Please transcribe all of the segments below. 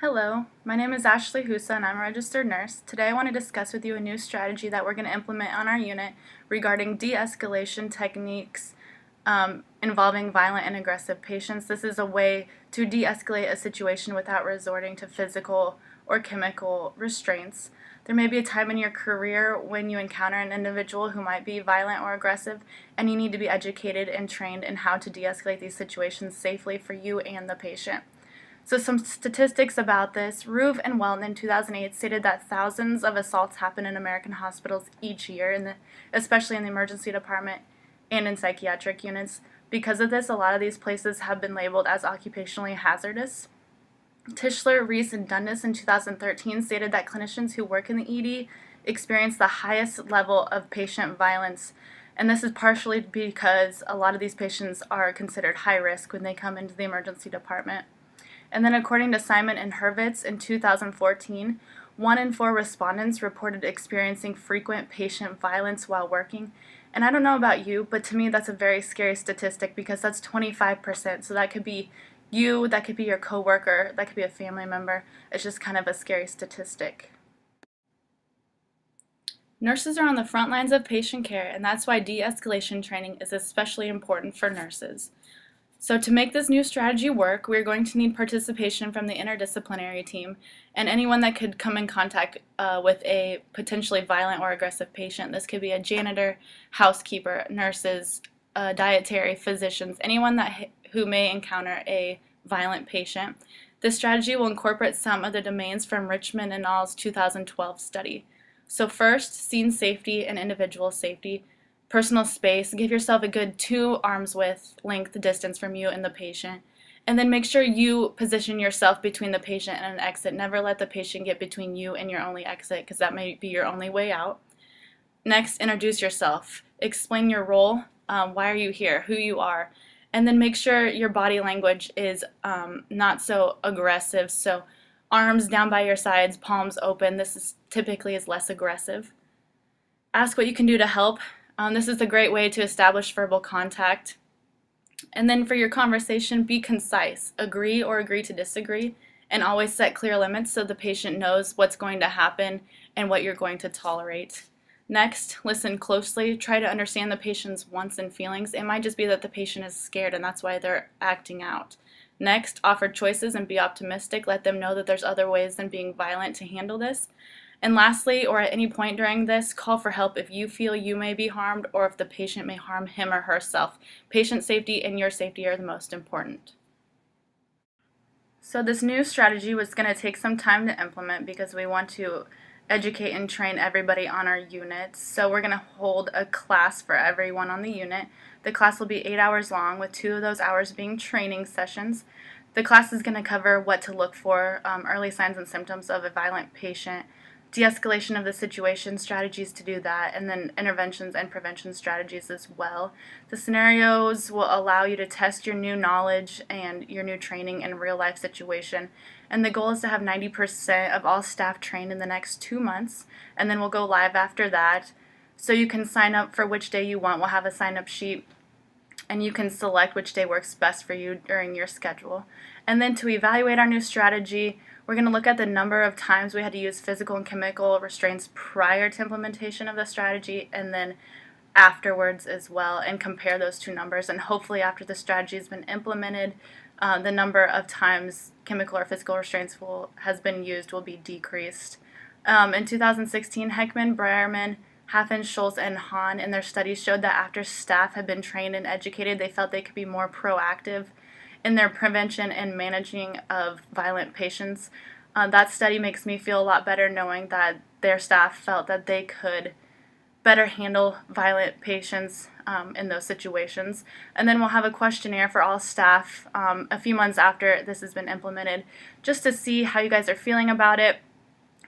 Hello, my name is Ashley Husa and I'm a registered nurse. Today I want to discuss with you a new strategy that we're going to implement on our unit regarding de-escalation techniques involving violent and aggressive patients. This is a way to de-escalate a situation without resorting to physical or chemical restraints. There may be a time in your career when you encounter an individual who might be violent or aggressive, and you need to be educated and trained in how to de-escalate these situations safely for you and the patient. So some statistics about this. Ruve and Welton in 2008 stated that thousands of assaults happen in American hospitals each year, especially in the emergency department and in psychiatric units. Because of this, a lot of these places have been labeled as occupationally hazardous. Tischler, Reese, and Dundas in 2013 stated that clinicians who work in the ED experience the highest level of patient violence, and this is partially because a lot of these patients are considered high risk when they come into the emergency department. And then according to Simon and Hurwitz in 2014, 1 in 4 respondents reported experiencing frequent patient violence while working. And I don't know about you, but to me that's a very scary statistic because that's 25%. So that could be you, that could be your coworker, that could be a family member. It's just kind of a scary statistic. Nurses are on the front lines of patient care, and that's why de-escalation training is especially important for nurses. So to make this new strategy work, we're going to need participation from the interdisciplinary team and anyone that could come in contact with a potentially violent or aggressive patient. This could be a janitor, housekeeper, nurses, dietary, physicians, anyone who may encounter a violent patient. This strategy will incorporate some of the domains from Richmond et al.'s 2012 study. So first, scene safety and individual safety. Personal space, give yourself a good 2 arms width length distance from you and the patient. And then make sure you position yourself between the patient and an exit. Never let the patient get between you and your only exit because that may be your only way out. Next, introduce yourself. Explain your role, why are you here, who you are. And then make sure your body language is not so aggressive. So arms down by your sides, palms open. This typically is less aggressive. Ask what you can do to help. This is a great way to establish verbal contact. And then for your conversation, be concise. Agree or agree to disagree, and always set clear limits so the patient knows what's going to happen and what you're going to tolerate. Next, listen closely. Try to understand the patient's wants and feelings. It might just be that the patient is scared and that's why they're acting out. Next, offer choices and be optimistic. Let them know that there's other ways than being violent to handle this. And lastly, or at any point during this, call for help if you feel you may be harmed or if the patient may harm him or herself. Patient safety and your safety are the most important. So this new strategy was going to take some time to implement because we want to educate and train everybody on our units. So we're going to hold a class for everyone on the unit. The class will be 8 hours long, with 2 of those hours being training sessions. The class is going to cover what to look for, early signs and symptoms of a violent patient, de-escalation of the situation, strategies to do that, and then interventions and prevention strategies as well. The scenarios will allow you to test your new knowledge and your new training in a real-life situation. And the goal is to have 90% of all staff trained in the next 2 months, and then we'll go live after that. So you can sign up for which day you want. We'll have a sign-up sheet, and you can select which day works best for you during your schedule. And then to evaluate our new strategy, we're going to look at the number of times we had to use physical and chemical restraints prior to implementation of the strategy and then afterwards as well, and compare those 2 numbers. And hopefully after the strategy has been implemented, the number of times chemical or physical restraints has been used will be decreased. In 2016, Heckman, Breyerman, Haffen, Schultz, and Hahn in their studies showed that after staff had been trained and educated, they felt they could be more proactive in their prevention and managing of violent patients. That study makes me feel a lot better knowing that their staff felt that they could better handle violent patients in those situations. And then we'll have a questionnaire for all staff a few months after this has been implemented, just to see how you guys are feeling about it,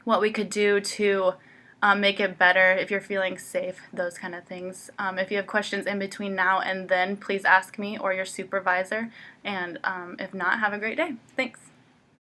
what we could do to make it better, if you're feeling safe, those kind of things. If you have questions in between now and then, please ask me or your supervisor, and if not, have a great day. Thanks.